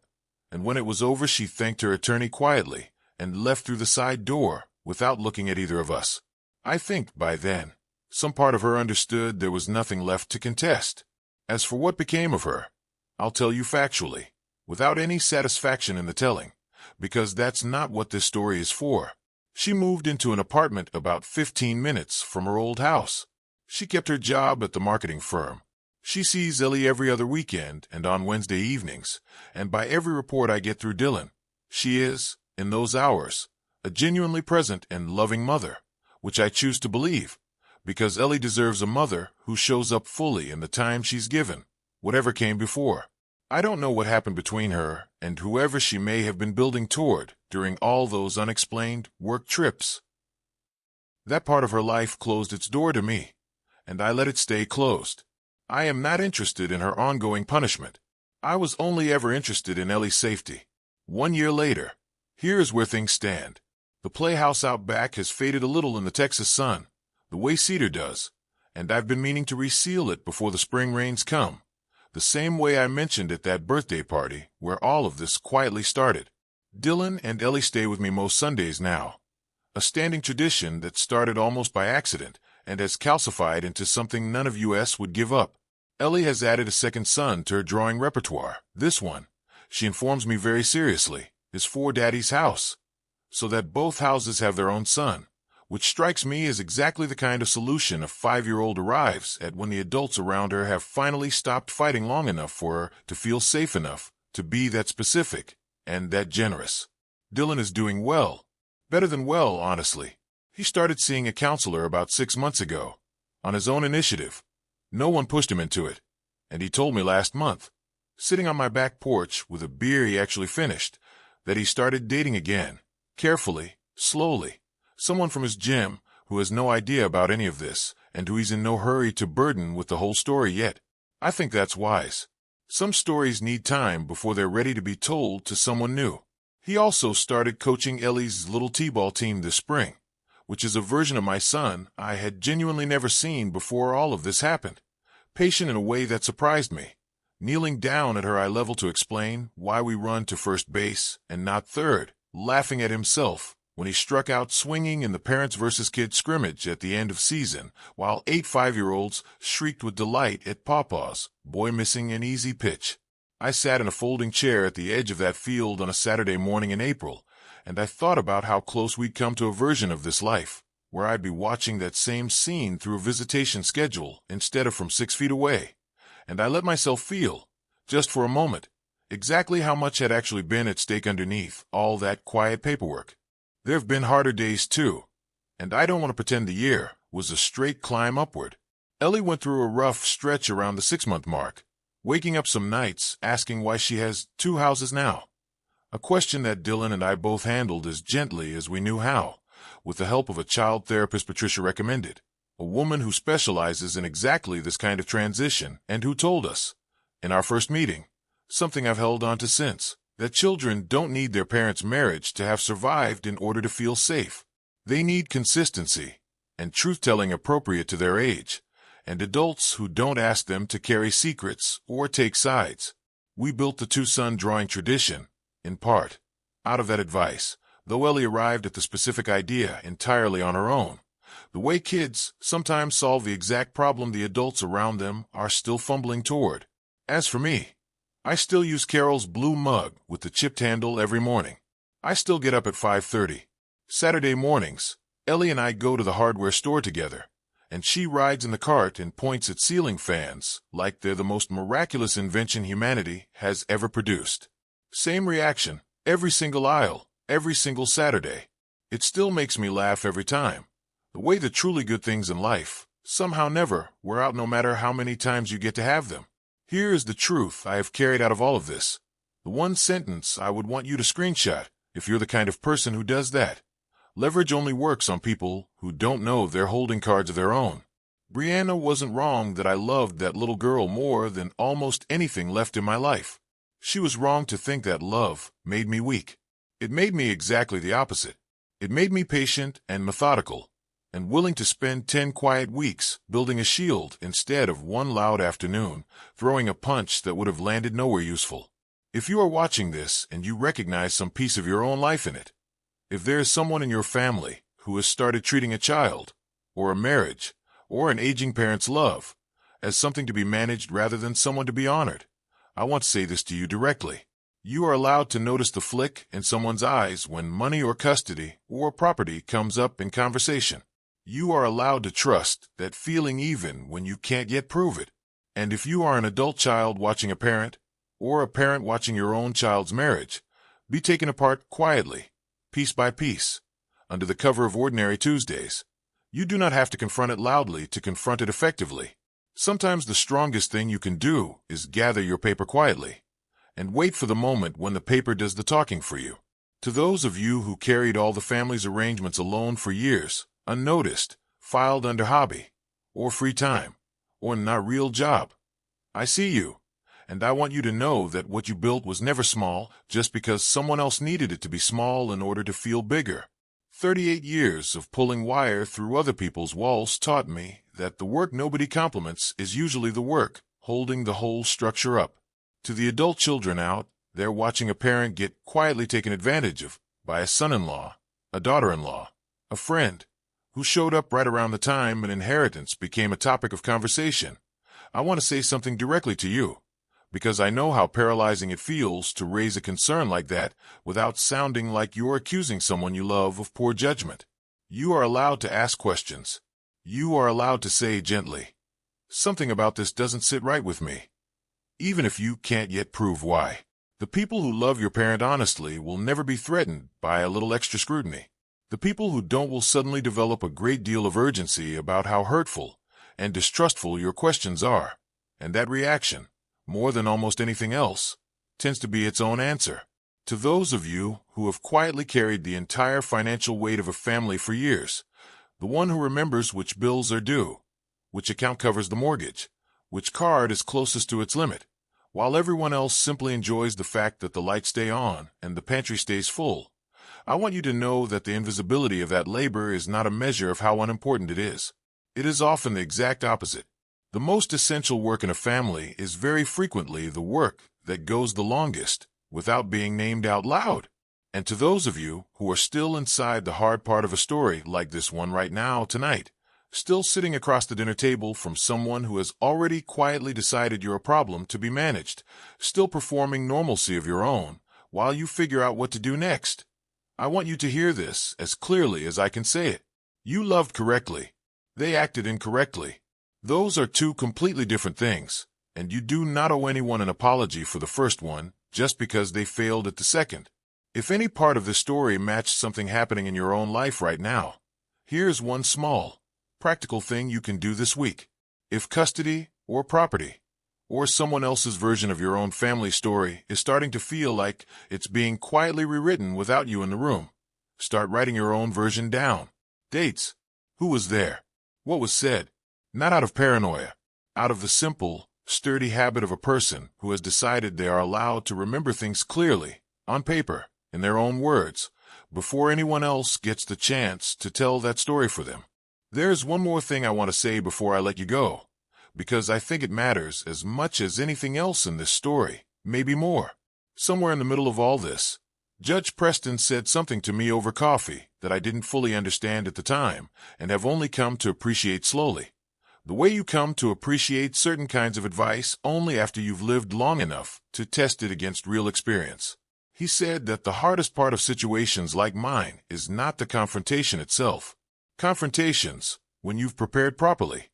and when it was over she thanked her attorney quietly and left through the side door without looking at either of us. I think by then, some part of her understood there was nothing left to contest. As for what became of her, I'll tell you factually, without any satisfaction in the telling, because that's not what this story is for. She moved into an apartment about 15 minutes from her old house. She kept her job at the marketing firm. She sees Ellie every other weekend and on Wednesday evenings, and by every report I get through Dylan, she is, in those hours, a genuinely present and loving mother, which I choose to believe, because Ellie deserves a mother who shows up fully in the time she's given, whatever came before. I don't know what happened between her and whoever she may have been building toward during all those unexplained work trips. That part of her life closed its door to me, and I let it stay closed. I am not interested in her ongoing punishment. I was only ever interested in Ellie's safety. 1 year later, here is where things stand. The playhouse out back has faded a little in the Texas sun, the way cedar does, and I've been meaning to reseal it before the spring rains come, the same way I mentioned at that birthday party where all of this quietly started. Dylan and Ellie stay with me most Sundays now, a standing tradition that started almost by accident and has calcified into something none of us would give up. Ellie has added a second son to her drawing repertoire. This one, she informs me very seriously, is for Daddy's house, so that both houses have their own son, which strikes me as exactly the kind of solution a 5-year-old arrives at when the adults around her have finally stopped fighting long enough for her to feel safe enough to be that specific and that generous. Dylan is doing well, better than well, honestly. He started seeing a counselor about 6 months ago, on his own initiative. No one pushed him into it, and he told me last month, sitting on my back porch with a beer he actually finished, that he started dating again, carefully, slowly, someone from his gym who has no idea about any of this and who he's in no hurry to burden with the whole story yet. I think that's wise. Some stories need time before they're ready to be told to someone new. He also started coaching Ellie's little t-ball team this spring, which is a version of my son I had genuinely never seen before all of this happened, patient in a way that surprised me, kneeling down at her eye level to explain why we run to first base and not third, laughing at himself when he struck out swinging in the parents versus kids scrimmage at the end of season, while 8 5-year-olds shrieked with delight at Pawpaw's boy missing an easy pitch. I sat in a folding chair at the edge of that field on a Saturday morning in April, and I thought about how close we'd come to a version of this life, where I'd be watching that same scene through a visitation schedule instead of from 6 feet away. And I let myself feel, just for a moment, exactly how much had actually been at stake underneath all that quiet paperwork. There have been harder days too, and I don't want to pretend the year was a straight climb upward. Ellie went through a rough stretch around the 6-month mark, waking up some nights asking why she has 2 houses now. A question that Dylan and I both handled as gently as we knew how, with the help of a child therapist Patricia recommended, a woman who specializes in exactly this kind of transition and who told us, in our first meeting, something I've held on to since, that children don't need their parents' marriage to have survived in order to feel safe. They need consistency and truth-telling appropriate to their age, and adults who don't ask them to carry secrets or take sides. We built the 2-son drawing tradition, in part, out of that advice, though Ellie arrived at the specific idea entirely on her own. The way kids sometimes solve the exact problem the adults around them are still fumbling toward. As for me, I still use Carol's blue mug with the chipped handle every morning. I still get up at 5:30. Saturday mornings, Ellie and I go to the hardware store together, and she rides in the cart and points at ceiling fans like they're the most miraculous invention humanity has ever produced. Same reaction, every single aisle, every single Saturday. It still makes me laugh every time. The way the truly good things in life somehow never wear out no matter how many times you get to have them. Here is the truth I have carried out of all of this. The one sentence I would want you to screenshot, if you're the kind of person who does that. Leverage only works on people who don't know they're holding cards of their own. Brianna wasn't wrong that I loved that little girl more than almost anything left in my life. She was wrong to think that love made me weak. It made me exactly the opposite. It made me patient and methodical, and willing to spend 10 quiet weeks building a shield instead of one loud afternoon, throwing a punch that would have landed nowhere useful. If you are watching this and you recognize some piece of your own life in it, if there is someone in your family who has started treating a child, or a marriage, or an aging parent's love, as something to be managed rather than someone to be honored, I want to say this to you directly. You are allowed to notice the flick in someone's eyes when money or custody or property comes up in conversation. You are allowed to trust that feeling even when you can't yet prove it. And if you are an adult child watching a parent, or a parent watching your own child's marriage, be taken apart quietly, piece by piece, under the cover of ordinary Tuesdays. You do not have to confront it loudly to confront it effectively. Sometimes the strongest thing you can do is gather your paper quietly, and wait for the moment when the paper does the talking for you. To those of you who carried all the family's arrangements alone for years, unnoticed, filed under hobby, or free time, or not real job, I see you, and I want you to know that what you built was never small just because someone else needed it to be small in order to feel bigger. 38 years of pulling wire through other people's walls taught me that the work nobody compliments is usually the work holding the whole structure up. To the adult children out there watching a parent get quietly taken advantage of by a son-in-law, a daughter-in-law, a friend, who showed up right around the time an inheritance became a topic of conversation, I want to say something directly to you, because I know how paralyzing it feels to raise a concern like that without sounding like you're accusing someone you love of poor judgment. You are allowed to ask questions. You are allowed to say gently, something about this doesn't sit right with me, even if you can't yet prove why. The people who love your parent honestly will never be threatened by a little extra scrutiny. The people who don't will suddenly develop a great deal of urgency about how hurtful and distrustful your questions are, and that reaction, more than almost anything else, tends to be its own answer. To those of you who have quietly carried the entire financial weight of a family for years, the one who remembers which bills are due, which account covers the mortgage, which card is closest to its limit, while everyone else simply enjoys the fact that the lights stay on and the pantry stays full, I want you to know that the invisibility of that labor is not a measure of how unimportant it is. It is often the exact opposite. The most essential work in a family is very frequently the work that goes the longest without being named out loud. And to those of you who are still inside the hard part of a story like this one right now, tonight, still sitting across the dinner table from someone who has already quietly decided you're a problem to be managed, still performing normalcy of your own while you figure out what to do next, I want you to hear this as clearly as I can say it. You loved correctly. They acted incorrectly. Those are two completely different things, and you do not owe anyone an apology for the first one just because they failed at the second. If any part of this story matched something happening in your own life right now, here's one small, practical thing you can do this week. If custody or property or someone else's version of your own family story is starting to feel like it's being quietly rewritten without you in the room, start writing your own version down. Dates. Who was there? What was said? Not out of paranoia, out of the simple, sturdy habit of a person who has decided they are allowed to remember things clearly, on paper, in their own words, before anyone else gets the chance to tell that story for them. There's one more thing I want to say before I let you go, because I think it matters as much as anything else in this story, maybe more. Somewhere in the middle of all this, Judge Preston said something to me over coffee that I didn't fully understand at the time and have only come to appreciate slowly. The way you come to appreciate certain kinds of advice only after you've lived long enough to test it against real experience. He said that the hardest part of situations like mine is not the confrontation itself. Confrontations, when you've prepared properly,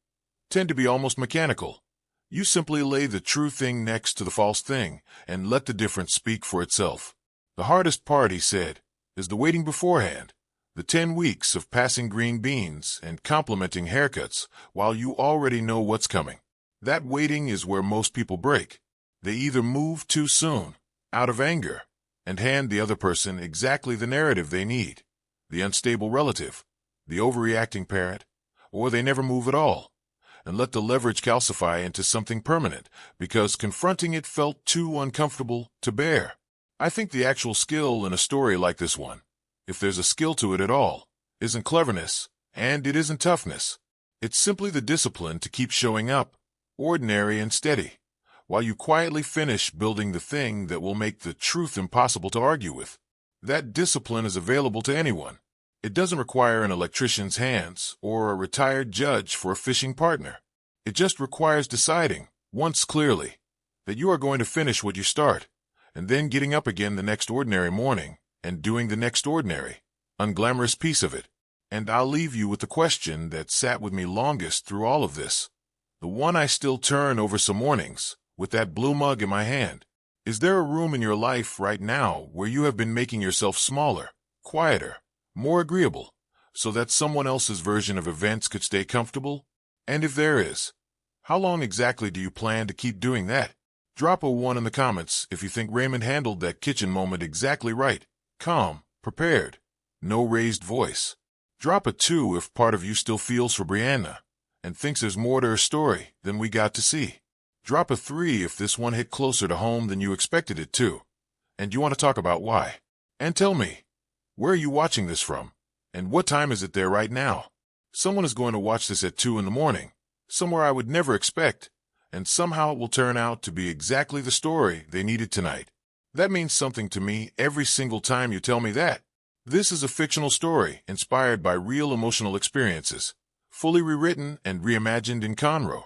tend to be almost mechanical. You simply lay the true thing next to the false thing and let the difference speak for itself. The hardest part, he said, is the waiting beforehand, the 10 weeks of passing green beans and complimenting haircuts while you already know what's coming. That waiting is where most people break. They either move too soon, out of anger, and hand the other person exactly the narrative they need, the unstable relative, the overreacting parent, or they never move at all, and let the leverage calcify into something permanent because confronting it felt too uncomfortable to bear. I think the actual skill in a story like this one, if there's a skill to it at all, isn't cleverness, and it isn't toughness. It's simply the discipline to keep showing up, ordinary and steady, while you quietly finish building the thing that will make the truth impossible to argue with. That discipline is available to anyone. It doesn't require an electrician's hands or a retired judge for a fishing partner. It just requires deciding, once clearly, that you are going to finish what you start, and then getting up again the next ordinary morning and doing the next ordinary, unglamorous piece of it. And I'll leave you with the question that sat with me longest through all of this, the one I still turn over some mornings, with that blue mug in my hand. Is there a room in your life right now where you have been making yourself smaller, quieter, more agreeable, so that someone else's version of events could stay comfortable? And if there is, how long exactly do you plan to keep doing that? Drop a 1 in the comments if you think Raymond handled that kitchen moment exactly right, calm, prepared, no raised voice. Drop a 2 if part of you still feels for Brianna and thinks there's more to her story than we got to see. Drop a 3 if this one hit closer to home than you expected it to, and you want to talk about why. And tell me, where are you watching this from? And what time is it there right now? Someone is going to watch this at 2 in the morning, somewhere I would never expect, and somehow it will turn out to be exactly the story they needed tonight. That means something to me every single time you tell me that. This is a fictional story inspired by real emotional experiences, fully rewritten and reimagined in Conroe,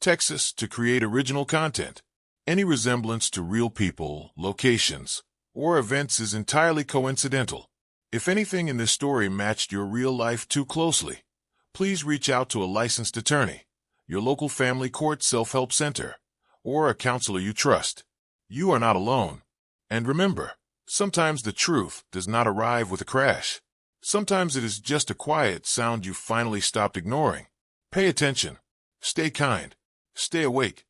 Texas, to create original content. Any resemblance to real people, locations, or events is entirely coincidental. If anything in this story matched your real life too closely, please reach out to a licensed attorney, your local family court self-help center, or a counselor you trust. You are not alone. And remember, sometimes the truth does not arrive with a crash. Sometimes it is just a quiet sound you finally stopped ignoring. Pay attention. Stay kind. Stay awake.